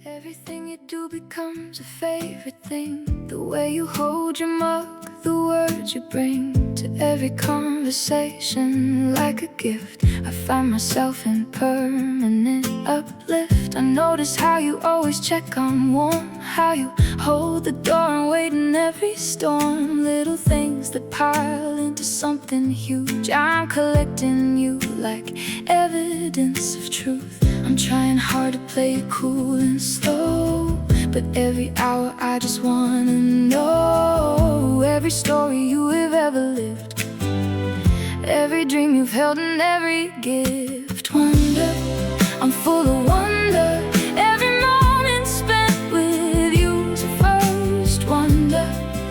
Everything you do becomes a favorite thing. The way you hold your mug, the words you bring to every conversation like a gift. I find myself in permanent uplift. I notice how you always check I'm warm, how you hold the door and wait in every storm. Little things that pile into something huge. I'm collecting you like evidence of truth. I'm trying hard to play it cool and slow, but every hour I just wanna know every story you have ever lived, every dream you've held and every gift. Wonder, I'm full of wonder. Every moment spent with you's a first wonder.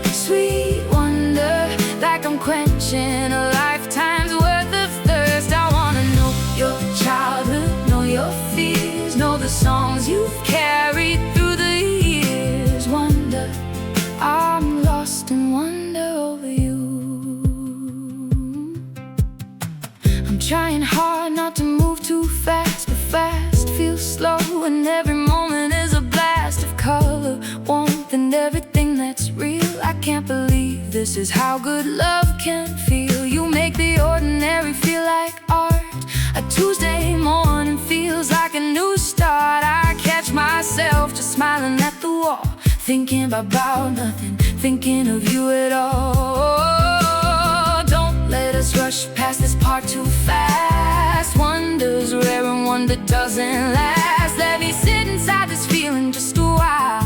Sweet wonder, like I'm quenching a lifetime's worth of thirst. I wanna know your childhood, know your fears, know the songs you've carried through the years. Wonder, I'm lost in wonder over you. I'm trying hard not to move too fast, but fast feels slow, and every moment is a blast of color, warmth, and everything that's real. I can't believe this is how good love can feel. You make the ordinary feel like art. A Tuesday morning feels like a new start. I catch myself just smiling at the wall, thinking about nothing, thinking of you at all. Don't let us rush past this part too fast. Wonder's rare and wonder doesn't last. Let me sit inside this feeling just a while.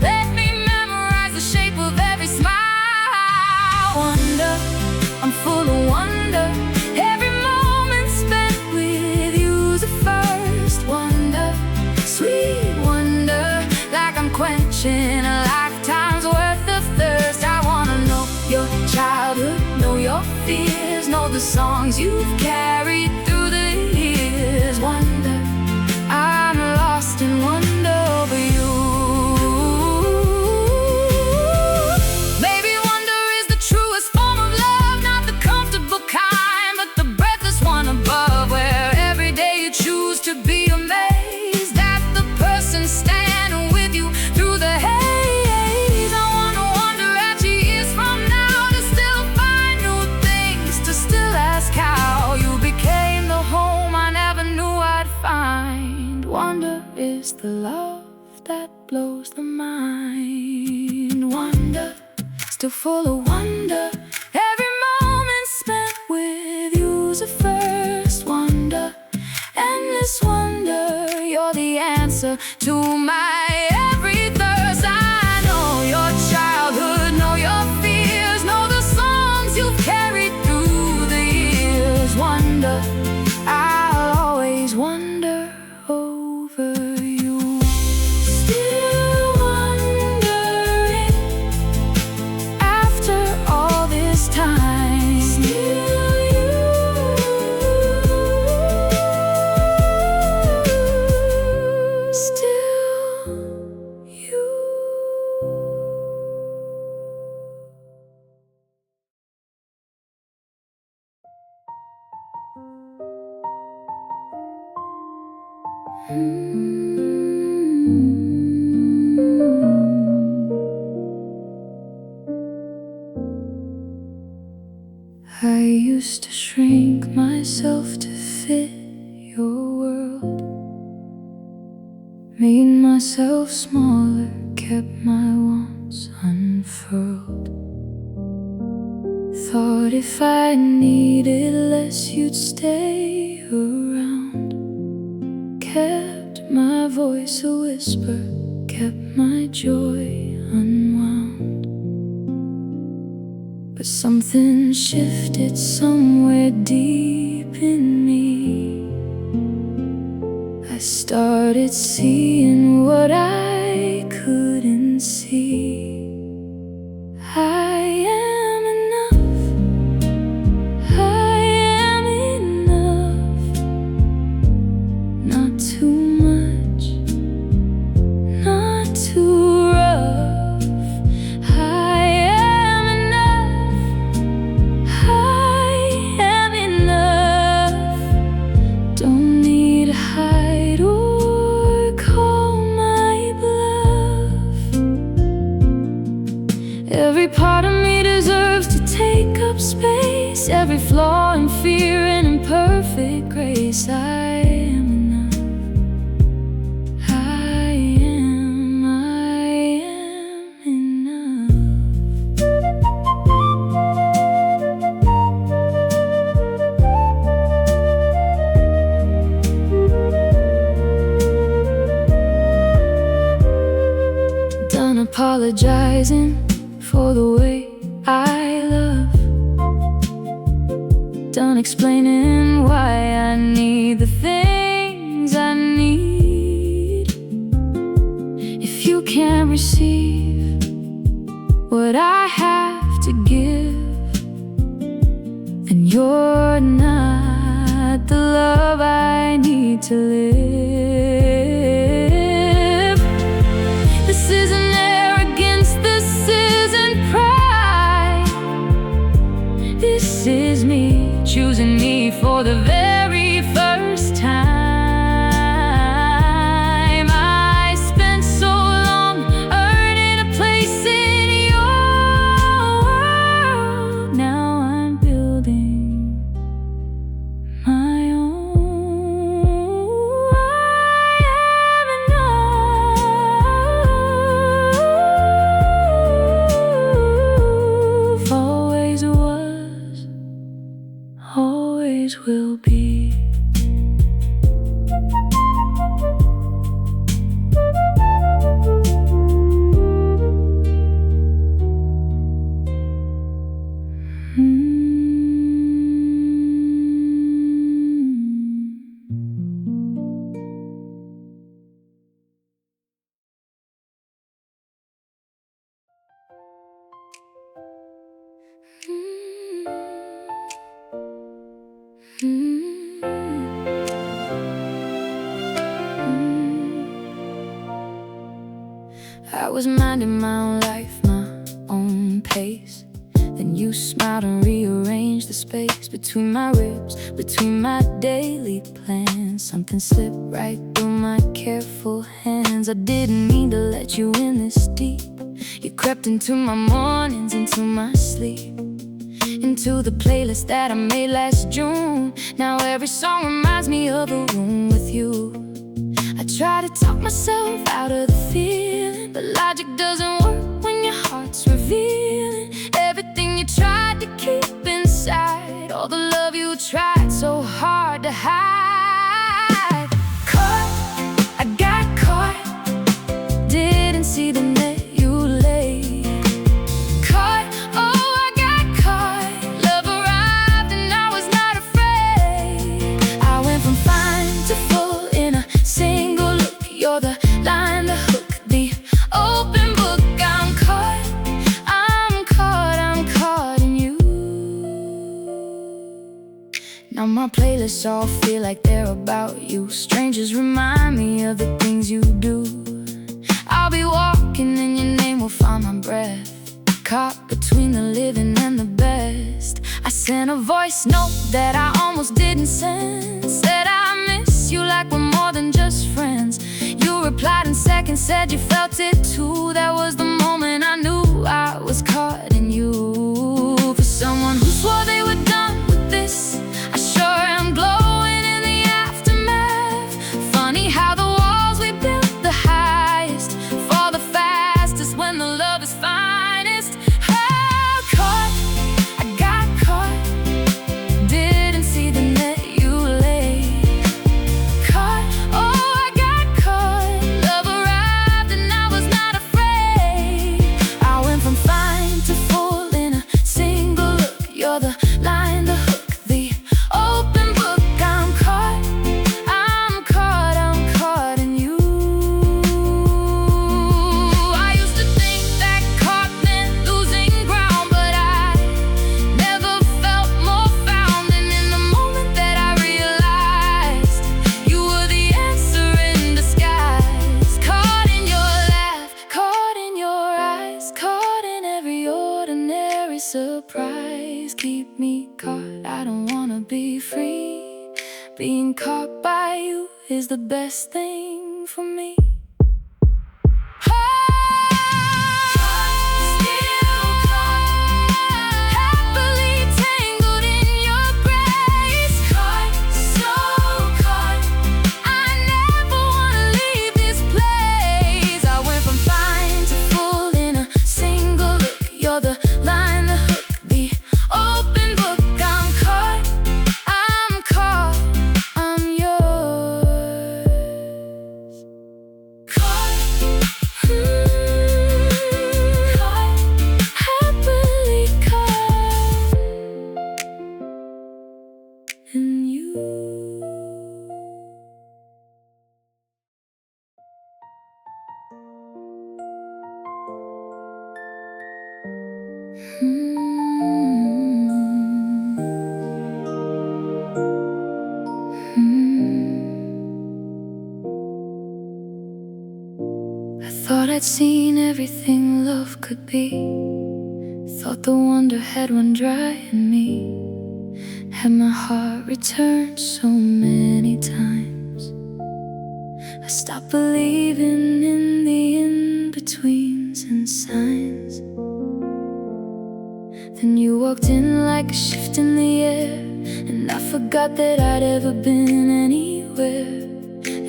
Let me memorize the shape of every smile. Wonder, I'm full of wonder. Every moment spent with you's a first wonder. Sweet wonder, like I'm quenching a lifetime's worth of thirst. I wanna know your childhood, know your fears, know the songs you've carried through the years. Wonder, I'm lost in wonder over you. Maybe wonder is the truest form of love, not the comfortable kind, but the breathless one above, where every day you choose to be amazed at the person standing with you through the haze. I wanna wonder at you years from now, to still find new things, to still ask how you became the home I never knew I'd find. Wonder is the love that blows the mind. Wonder, still full of wonder. Every moment spent with you's a first wonder. Endless wonder, you're the answer to my every thirst. I know your childhood, know your fears, know the songs you've carried through the years. Wonder, I'll always wonder over you. Still wondering after all this time. Still you. Still you. I used to shrink myself to fit your world, made myself smaller, kept my wants unfurled. Thought if I needed less you'd stay around. Kept my voice a whisper, kept my joy unwound. But something shifted somewhere deep in me. I started seeing what I couldn't see. I am enough. I am enough. Not too much, not too rough. I am enough. I am enough. Don't need to hide or call my place. I am enough. I am enough. Done apologizing for the way I love. Done explaining why I need the things I need. If you can't receive what I have to give, then you're not the love I need to live. This isn't arrogance, this isn't pride. This is me choosing me for the very first time. I spent so long earning a place in your world. Now I'm building my own. I am enough. Always was, always will be. I was minding my own life, my own pace. Then you smiled and rearranged the space between my ribs, between my daily plans. Something slipped right through my careful hands. I didn't mean to let you in this deep. You crept into my mornings, into my sleep, into the playlist that I made last June. Now every song reminds me of a room with you. I try to talk myself out of the feeling, but logic doesn't work when your heart's revealing everything you tried to keep inside, all the love you tried so hard to hide. Caught, I got caught, didn't see the net you laid. Caught, oh I got caught, love arrived and I was not afraid. I went from fine to full in a single look. You're the line, the hook, the open book. I'm caught, I'm caught, I'm caught in you. Now my playlists all feel like they're about you. Strangers remind me of the things you do. I'll be walking and your name will find my breath, caught between the living and the best. I sent a voice note that I almost didn't send. Said I miss you like we're more than just friends. You replied in seconds, said you felt it too. That was the moment I knew I was caught in you. For someone who swore they were done with this, I sure am glowing in the aftermath. Funny how the walls we built the highest fall the fastest when the love is finest. Oh, caught, I got caught, didn't see the net you laid. Caught, oh I got caught, love arrived and I was not afraid. I went from fine to full in a single look. You're the line, the hook, the open book. I'm caught, I'm caught, I'm caught in you. I used to think that caught meant losing ground, but I never felt more found. And in the moment that I realized you were the answer in disguise. Caught in your laugh, caught in your eyes, caught in every ordinary surprise. Keep me caught, I don't wanna be free. Being caught by you is the best thing for me. Still caught, happily tangled in your grace. Caught, so I thought I'd seen everything love could be. Thought the wonder had run dry in me. Had my heart returned so many times. I stopped believing in the in-betweens and signs. Then you walked in like a shift in the air, and I forgot that I'd ever been anywhere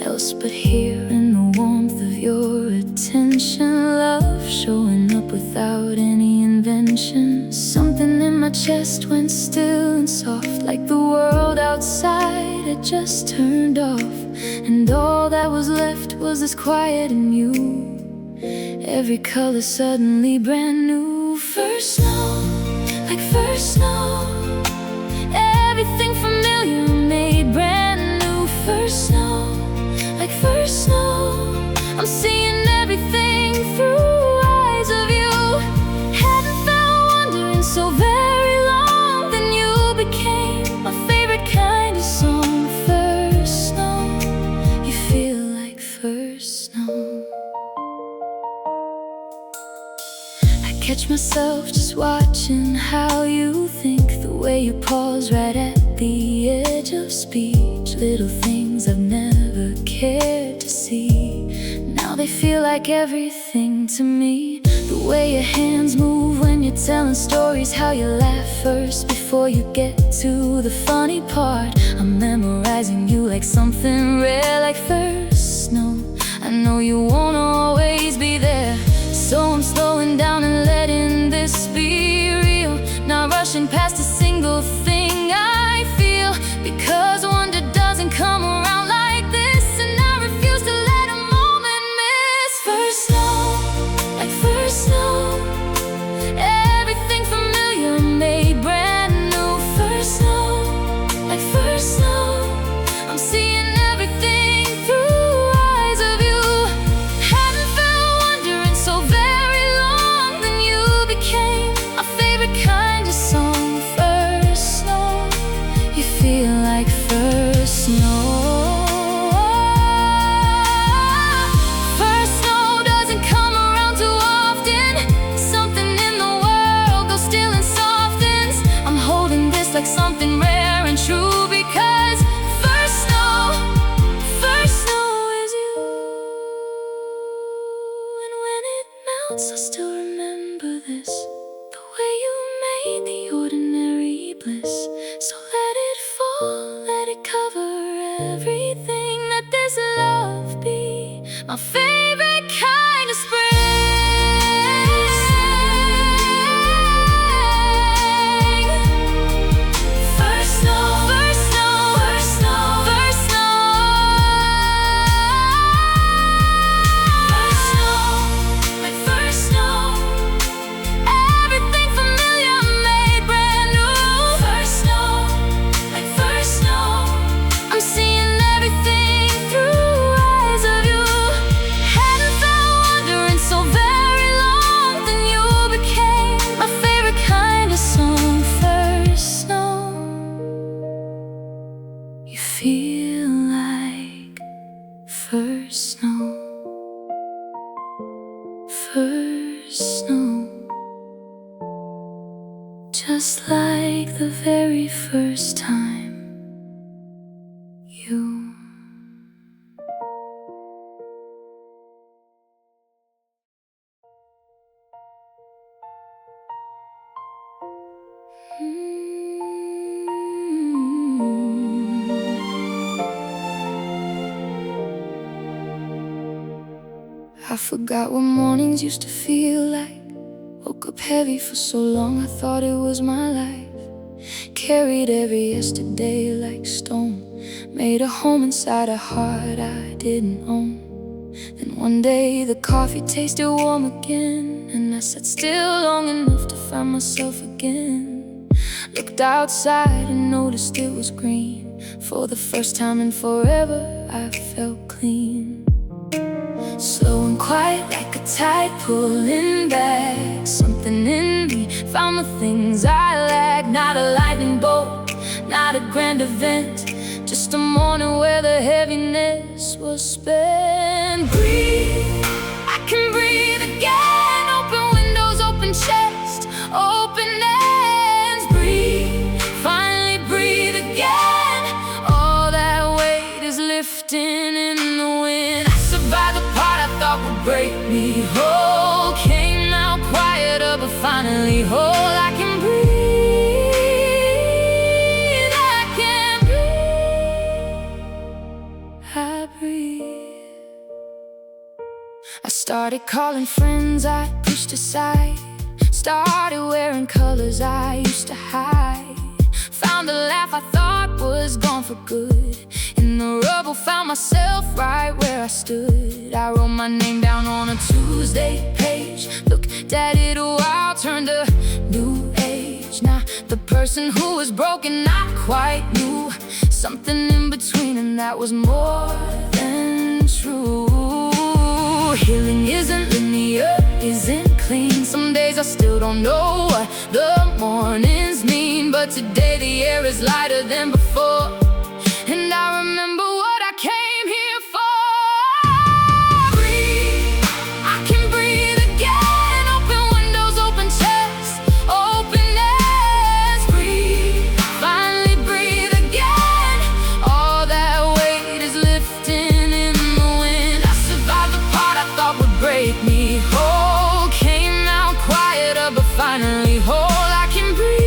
else but here, in the warmth of your attention. Love showing up without any invention. Something in my chest went still and soft, like the world outside had just turned off, and all that was left was this quiet and you. Every color suddenly brand new. First snow, like first snow. Everything familiar made brand new. First snow, like first snow. I'm seeing everything through eyes of you. Hadn't felt wonder in so very long. Then you became my favorite kind of song. First snow, you feel like first snow. I catch myself just watching how you think, the way you pause right at the edge of speech. Little things I've never cared to see, now they feel like everything to me. The way your hands move when you're telling stories, how you laugh first before you get to the funny part. I'm memorizing you like something rare, like first snow. I know you won't always be there, so I'm slowing down and letting this be real. Not rushing past a single thing I feel, because wonder doesn't come around like this, and I refuse to let a moment miss. First snow, like first snow. Everything familiar made brand new. First snow, like first snow. I'm seeing everything through eyes of you. Hadn't felt wonder in so very long. Then you became my favorite kind of song. First snow, you feel like first snow. First snow doesn't come around too often. Something in the world goes still and softens. I'm holding this like something rare and true, because first snow is you. And when it melts, I still remember this, the way you made the ordinary bliss. So let it fall, let it cover everything. Let this love be my favorite kind of spring. First snow, first snow, first snow, first snow. First snow, like first snow. Everything familiar made brand new. First snow, like first snow. I'm seeing everything through eyes of you. Hadn't felt wonder in so very long. Then you became my favorite kind of song. First snow, you feel like first snow. First snow, just like the very first time you. I forgot what mornings used to feel like. Woke up heavy for so long, I thought it was my life. Carried every yesterday like stone. Made a home inside a heart I didn't own. Then one day the coffee tasted warm again, and I sat still long enough to find myself again. Looked outside and noticed it was green. For the first time in forever, I felt clean. Slow and quiet like a tide pulling back. Something in me found the things I lacked. Not a lightning bolt, not a grand event, just a morning where the heaviness was spent. Breathe, I can I started calling friends I pushed aside, started wearing colors I used to hide. Found a laugh I thought was gone for good. In the rubble found myself right where I stood. I wrote my name down on a Tuesday page, looked at it a while, turned a new age. Now the person who was broken not quite knew something in between, and that was more than true. Healing isn't linear, isn't clean. Some days I still don't know what the mornings mean, but today the air is lighter than before, and I remember what I came here for. Breathe, I can breathe again. Open windows, open chests, open airs. Breathe, finally breathe again. All that weight is lifting in the wind. I survived the part I thought would break me whole. Came out quieter, but finally whole. I can breathe.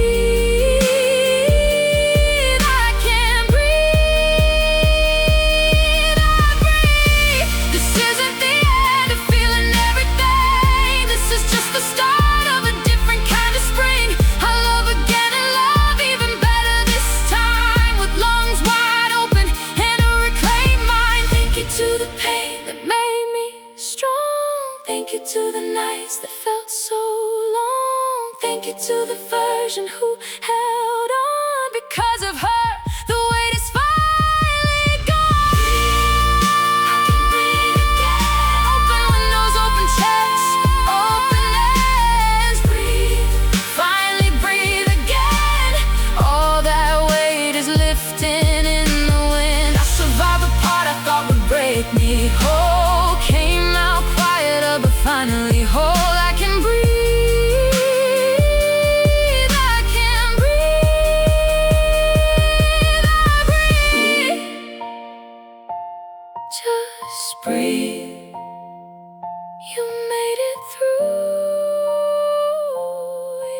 Thank you to the nights that felt so long. Thank you to the version who held on. Because of her, the weight is finally gone. I can breathe again. Open windows, open chests, open airs. Breathe, finally breathe again. All that weight is lifting in the wind. I survived the part I thought would break me whole. Came out quieter, but finally whole. I can breathe, I can breathe, I breathe. Just breathe. You made it through.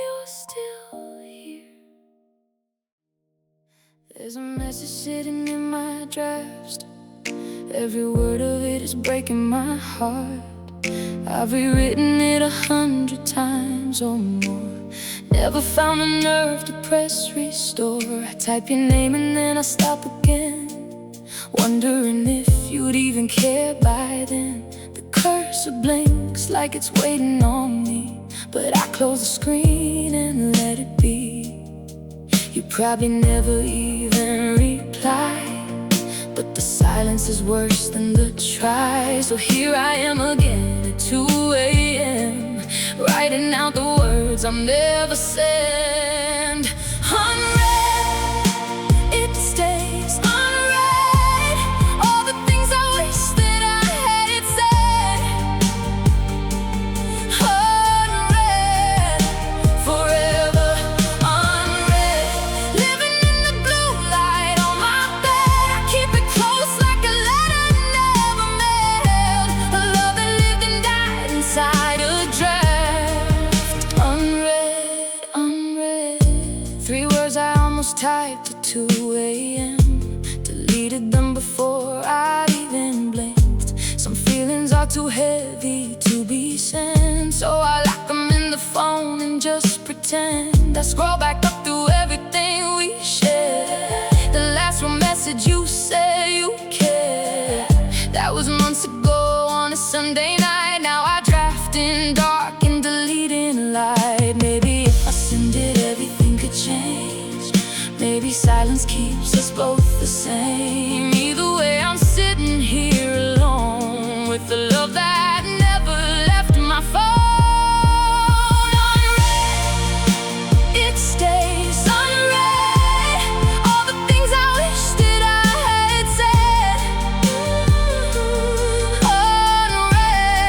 You're still here. There's a message sitting in my draft. Every word of it is breaking my heart. I've rewritten it 100 times or more. Never found the nerve to press restore. I type your name and then I stop again, wondering if you'd even care by then. The cursor blinks like it's waiting on me, but I close the screen and let it be. You probably never even reply, but the silence is worse than the try. So here I am again at 2 a.m., writing out the words I'll never send. Unread, it stays unread. All the things I wish that I had said. Unread, forever unread. Living in the blue light on my bed. I keep it close like a letter never mailed. A love that lived and died inside a draft. Unread, unread. 3 words I almost typed at 2 a.m. Deleted them before I'd even blinked. Some feelings are too heavy to be sent, so I lock them in the phone and just pretend. I scroll back up through everything we shared. The last real message you said you cared. That was months ago on a Sunday night. Now I draft in dark and delete in light. Maybe if I send it, everything could change. Maybe silence keeps us both the same. Either way, I'm sitting here alone with the love that never left my phone. Unread, it stays unread. All the things I wish that I had said. Unread,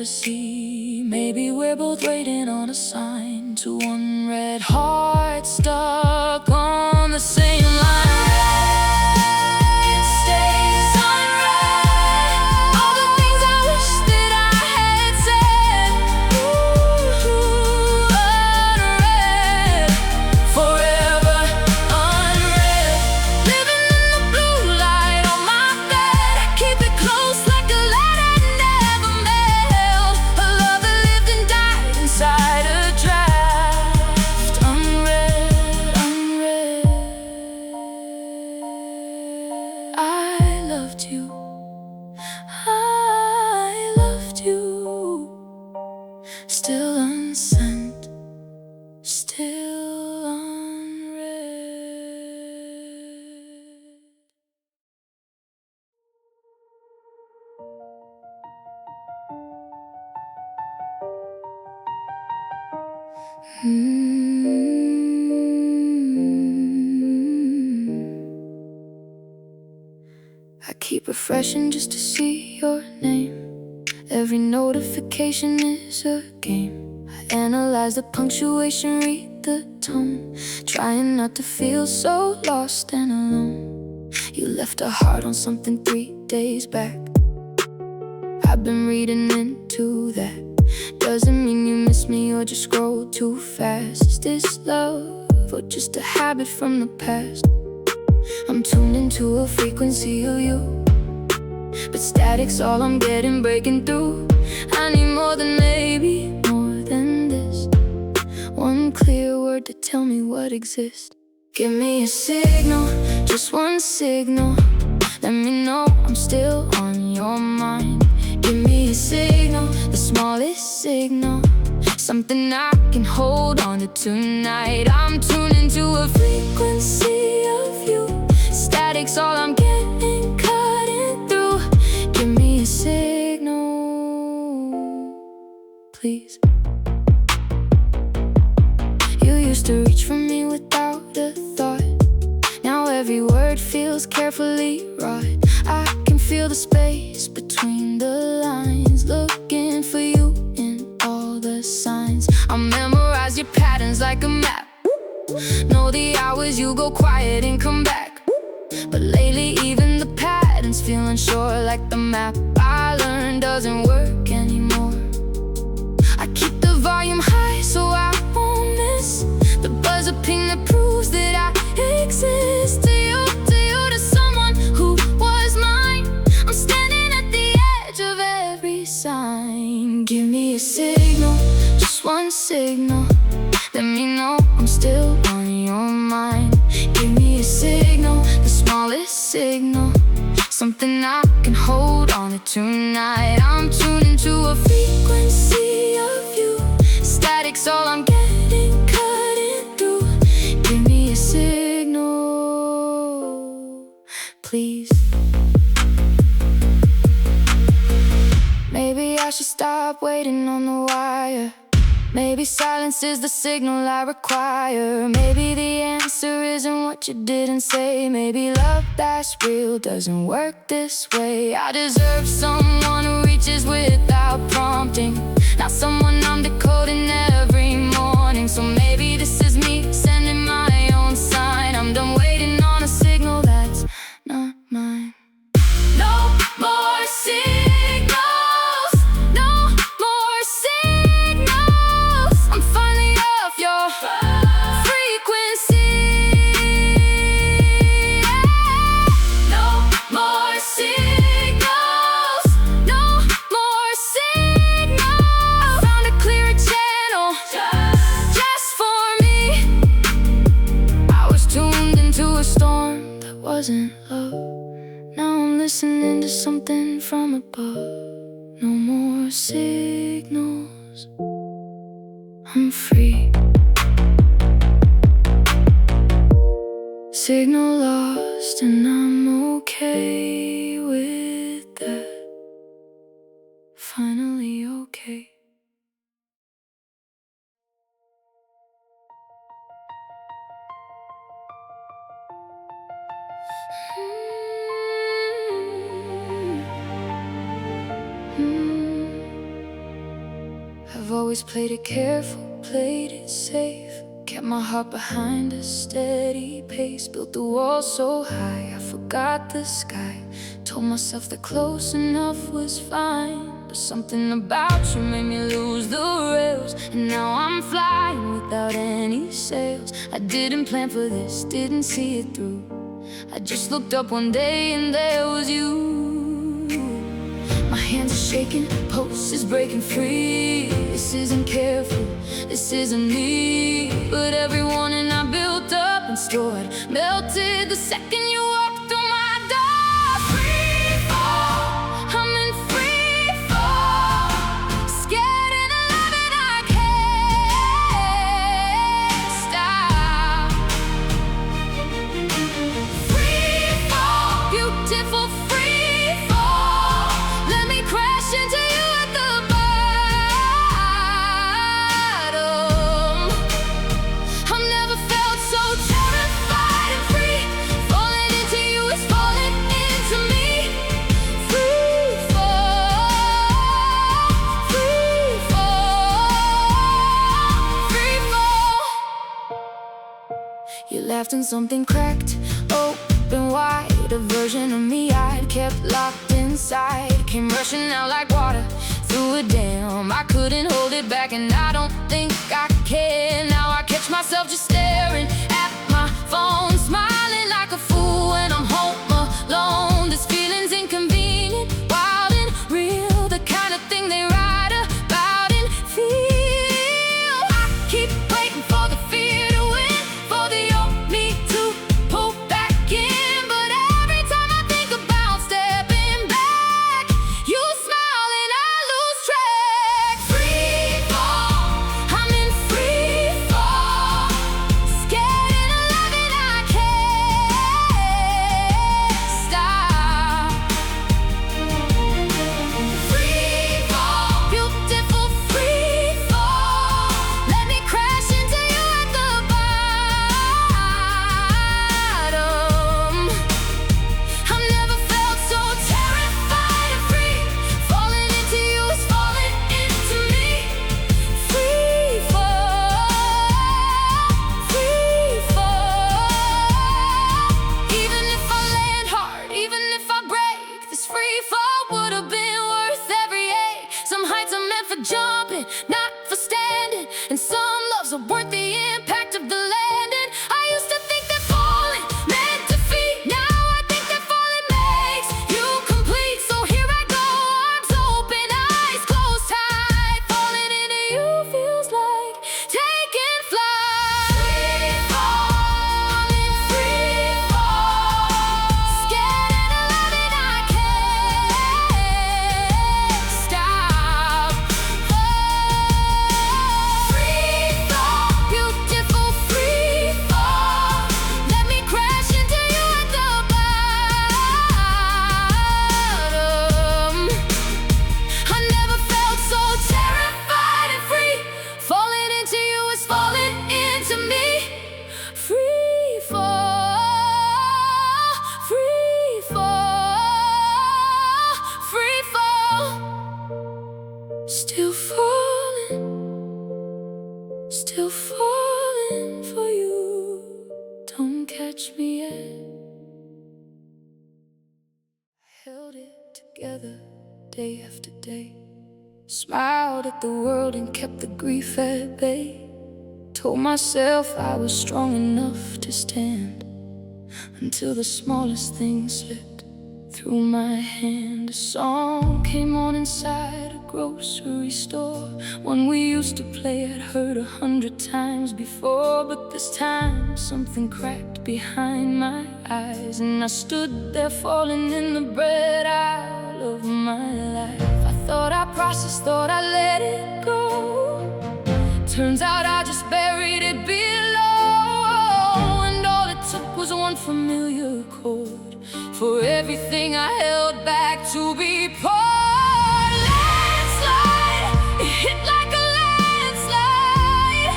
never see. Maybe we're both waiting on a sign to unread hearts stuck on the same line. It stays unread, all the things I wish that I had said. Ooh, unread, forever unread. Living in the blue light on my bed, keep it close like a light I never mailed. A love that lived and died inside a draft. Unread, unread. I loved you, I loved you. Still unsent, still unread. I keep refreshing just to see your name. Every notification is a game. I analyze the punctuation, read the tone, trying not to feel so lost and alone. You left a heart on something 3 days back. I've been reading into that. Doesn't mean you miss me or just scroll too fast. Is this love or just a habit from the past? I'm tuned into a frequency of you, but static's all I'm getting, breaking through. I need more than maybe, more than this. One clear word to tell me what exists. Give me a signal, just one signal. Let me know I'm still on your mind. Give me a signal, the smallest signal, something I can hold on to tonight. I'm tuned into a frequency of you. Static's all I'm getting, cutting through. Give me a signal, please. You used to reach for me without a thought. Now every word feels carefully wrought. I can feel the space between the lines, looking for you in all the signs. I'll memorize your patterns like a map. Know the hours you go quiet and come back. But lately even the patterns feel unsure, like the map I learned doesn't work anymore. I keep the volume high so I won't miss the buzzer ping that proves that I exist. To you, to someone who was mine, I'm standing at the edge of every sign. Give me a signal, just one signal. Let me know I'm still on your mind. Give me a signal, the smallest signal, something I can hold on to tonight. I'm tuned into a frequency of you. Static's all I'm getting, cutting through. Give me a signal, please. Maybe I should stop waiting on the wire. Maybe silence is the signal I require. Maybe the answer isn't what you didn't say. Maybe love that's real doesn't work this way. I deserve someone who reaches without prompting, not someone I'm decoding every morning. So maybe this is me sending my own sign. I'm done waiting on a signal that's not mine. No more signals, no more signals. I'm finally off your frequency. No more signals, no more signals. I found a clearer channel just for me. I was tuned into a storm that wasn't love. Now I'm listening to something from above. No more signals, I'm free. Signal lost and I'm okay with that. Finally okay. always played it careful, played it safe. Kept my heart behind a steady pace. Built the wall so high, I forgot the sky. Told myself that close enough was fine. But something about you made me lose the rails. And now I'm flying without any sails. I didn't plan for this, didn't see it through. I just looked up one day and there was you. My hands are shaking, pulse is breaking free. This isn't careful, this isn't me. But every warning I built up and stored melted the second you walked through my door. Free fall, I'm in free fall. Scared and alive and I can't stop. Free fall, beautiful free fall. Let me crash into you at the bottom. I've never felt so terrified and free. Falling into you is falling into me. Free fall, free fall, free fall. You laughed and something cracked open wide. A version of me I'd kept locked inside came rushing out like water through a dam. I couldn't hold it back and I don't think I can. Now I catch myself just staring at my phone, smiling like a fool when I'm home alone. This feeling's inconvenient, wild and real, the kind of thing they write about and feel. I keep waiting for the fear to win, for the old me to pull back in. But every time I think about stepping back, you smile and I lose track. Free fall, I'm in free fall. Scared and alive and I can't stop. Free fall, beautiful free fall. Let me crash into you at the bottom. I've never felt so terrified and free. Falling into you is falling into me. Free fall, free fall. Even if I land hard, even if I break, this free fall would have been worth every ache. Some heights are meant for jumping, not for standing. And some loves are worth the impact of the landing. I used to think that falling meant defeat. Now I think that falling makes you complete. So here I go, arms open, eyes closed tight. Falling into you feels like taking flight. Free fall, I'm in free fall. Scared and alive and I can't stop. Free fall, beautiful free fall. Let me crash into you at the bottom. I never felt so terrified and free. Falling into you is falling into me. Free fall, free fall, free fall. Still falling for you. Don't catch me yet. Held it together day after day. Smiled at the world and kept the grief at bay. Told myself I was strong enough to stand until the smallest thing slipped through my hand. A song came on inside a grocery store, one we used to play. I'd heard 100 times before, but this time something cracked behind my eyes, and I stood there falling in the bread aisle of my life. I thought I processed, thought I let it go. Turns out I just buried it below, and all it took was one familiar chord for everything I held back to be poured. Landslide, it hit like a landslide.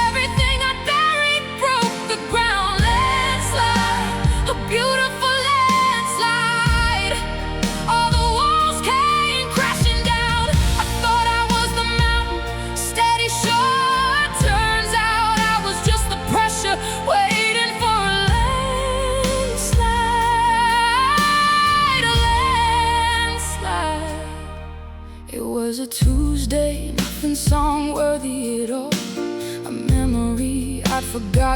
Everything I buried broke the ground. Landslide, a beautiful landslide. All the walls came crashing down. I thought I was the mountain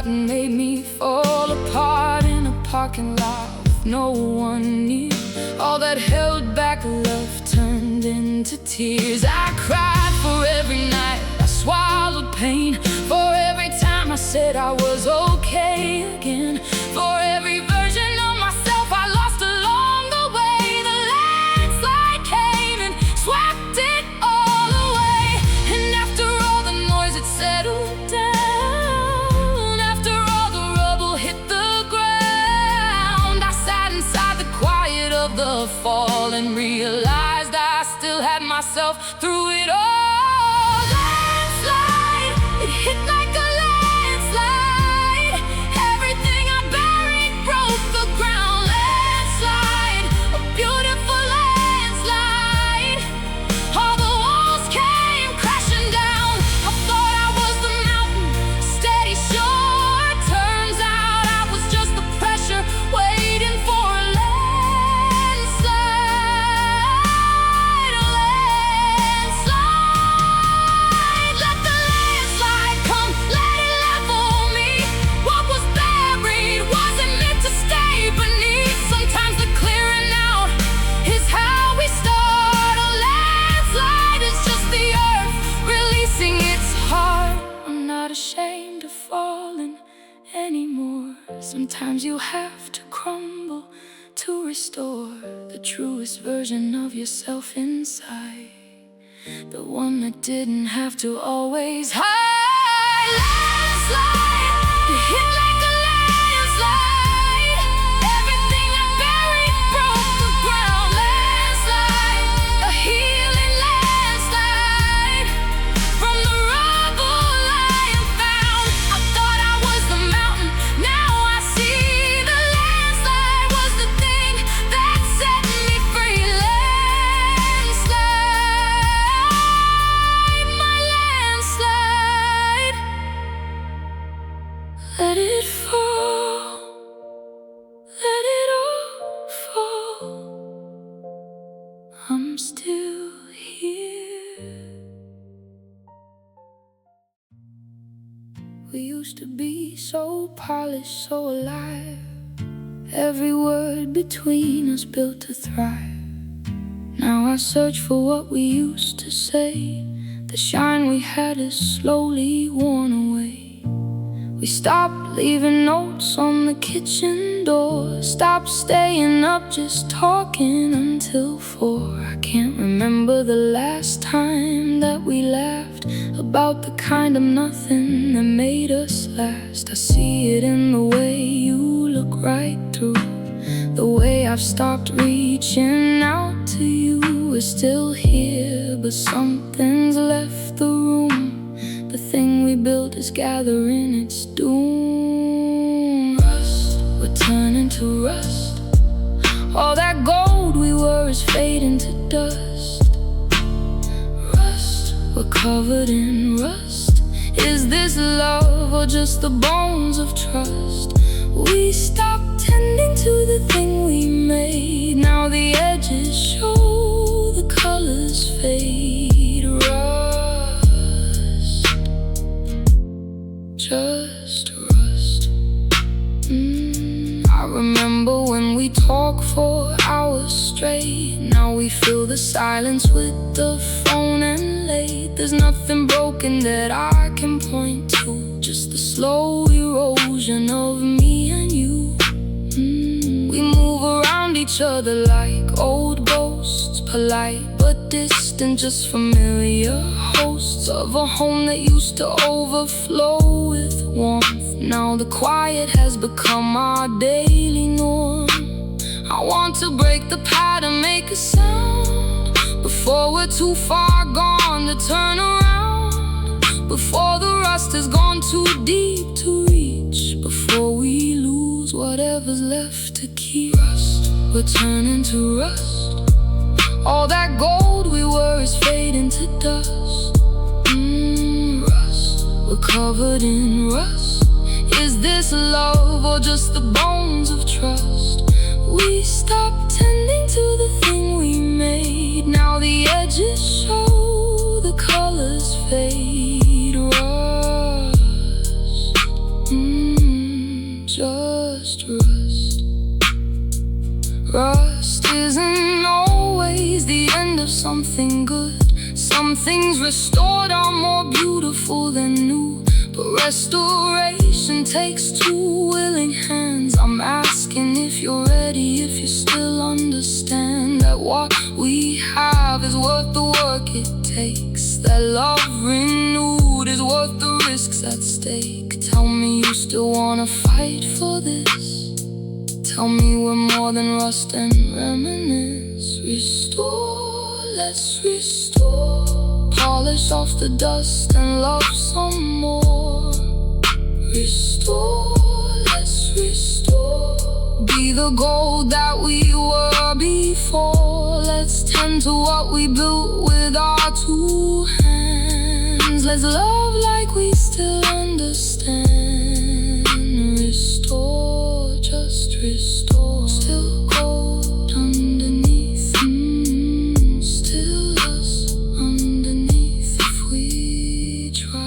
and made me fall apart in a parking lot with no one near. All that held back love turned into tears. I cried for every night I swallowed pain, for every time I said I was okay again, for every version of myself I lost along the way. The landslide came and swept it all away, and after all the noise it settled down. After all the rubble hit the ground, I sat inside the quiet of the fall and realized I still had myself through it all. Landslide, it hit like a landslide. Everything I buried broke the ground. Landslide, a beautiful landslide. All the walls came crashing down. I thought I was the mountain, steady shore. Turns out I was just the pressure waiting for a ashamed of falling anymore. Sometimes you have to crumble to restore the truest version of yourself inside, the one that didn't have to always hide. Landslide, it hit like a landslide. Everything I buried broke the ground. Landslide, a healing landslide. From the rubble I am found. I thought I was the mountain, now I see the landslide was the thing that set me free. Landslide, my landslide. Let it fall, let it all fall. I'm still here. We used to be so polished, so alive. Every word between us built to thrive. Now I search for what we used to say. The shine we had is slowly worn away. We stopped leaving notes on the kitchen door, stopped staying up just talking until 4. I can't remember the last time that we laughed about the kind of nothing that made us last. I see it in the way you look right through, the way I've stopped reaching out to you. We're still here, but something's left the room. The thing we built is gathering its doom. Rust, we're turning to rust. All that gold we were is fading to dust. Rust, we're covered in rust. Is this love or just the bones of trust? We stopped tending to the thing we made. Now the edges show, the colors fade. Rust, just rust. I remember when we talked for hours straight. Now we fill the silence with the phone and late. There's nothing broken that I can point to, just the slow erosion of me and you. We move around each other like old ghosts, polite but distant, just familiar hosts of a home that used to overflow with warmth. Now the quiet has become our daily norm. I want to break the pattern, make a sound before we're too far gone to turn around, before the rust has gone too deep to reach, before we lose whatever's left to keep. Rust, we're turning to rust. All that gold we were is fading to dust. Rust, we're covered in rust. Is this love or just the bones of trust? We stopped tending to the thing we made. Now the edges show, the colors fade. Rust, Rust isn't always the end of something good. Some things restored are more beautiful than new, but restoration takes two willing hands. I'm asking if you're ready, if you still understand that what we have is worth the work it takes, that love renewed is worth the risks at stake. Tell me you still wanna fight for this. Tell me we're more than rust and reminisce. Restore, let's restore. Polish off the dust and love some more. Restore, let's restore. Be the gold that we were before. Let's tend to what we built with our two hands. Let's love like we still understand. Restore, just restore. Still gold underneath, still us underneath if we try.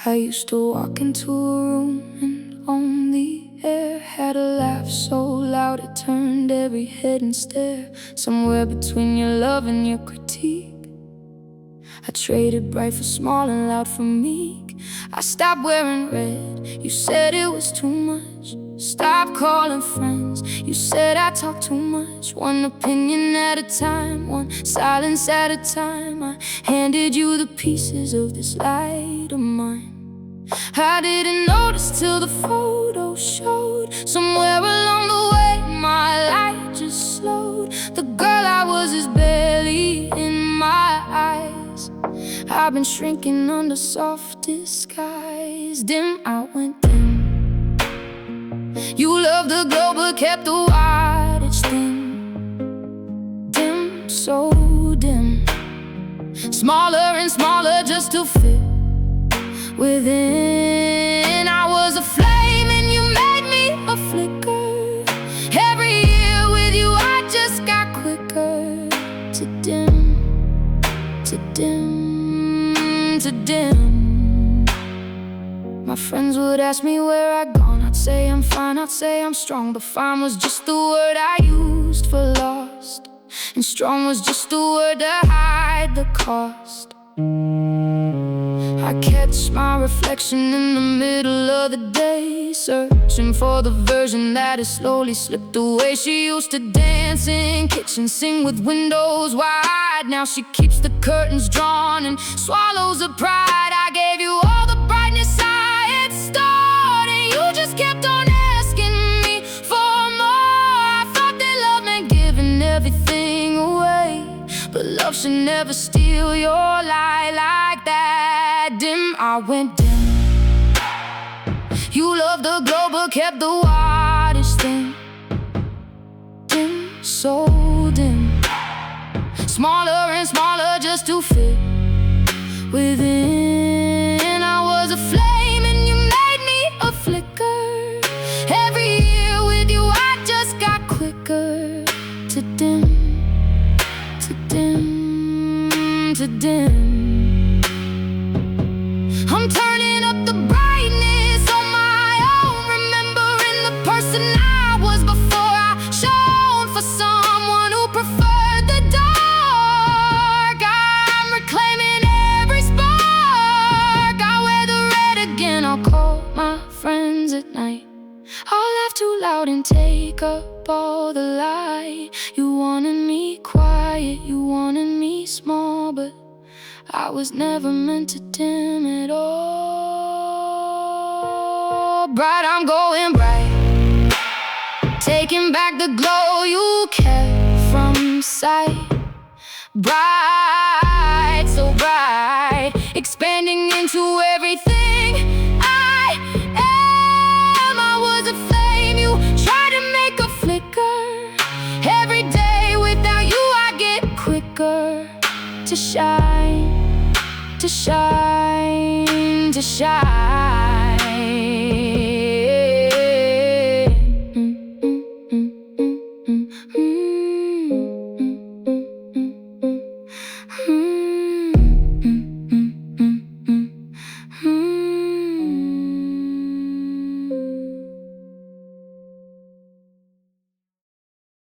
I used to walk into a room and on the air had a laugh so loud it turned every head and stare. Somewhere between your love and your critique, I traded bright for small and loud for meek. I stopped wearing red, you said it was too much. Stop calling friends, you said I talk too much. One opinion at a time, one silence at a time. I handed you the pieces of this light of mine. I didn't notice till the photo showed. Somewhere along the way my light just slowed. The girl I was is barely in my eyes. I've been shrinking under soft disguise. Dim, I went dim. You loved the glow but kept the wattage thin. Dim, so dim. Smaller and smaller just to fit within. I was a flame and you made me a flicker. Every year with you I just got quicker to dim, to dim, to dim. My friends would ask me where I'd gone. I'd say I'm fine, I'd say I'm strong, but fine was just the word I used for lost, and strong was just the word to hide the cost. I catch my reflection in the middle of the day, searching for the version that has slowly slipped away. She used to dance in kitchens, sing with windows wide. Now she keeps the curtains drawn and swallows her pride. I gave you all the brightness I had stored, and you just kept on asking me for more. I thought that love meant giving everything away, but love should never steal your light like that. Dim, I went dim. You loved the glow but kept the wattage thin. Dim, so dim. Smaller and smaller just to fit within. I was a flame and you made me a flicker. Every year with you I just got quicker to dim, to dim, to dim. I'm turning up the brightness on my own, remembering the person I was before I shone for someone who preferred the dark. I'm reclaiming every spark. I wear the red again, I'll call my friends at night. I'll laugh too loud and take up all the light. You wanted me quiet, you wanted me small, but I was never meant to dim at all. Bright, I'm going bright, taking back the glow you kept from sight. Bright, so bright, expanding into everything I am. I was a flame, you tried to make a flicker. Every day without you I get quicker to shine, to shine, to shine.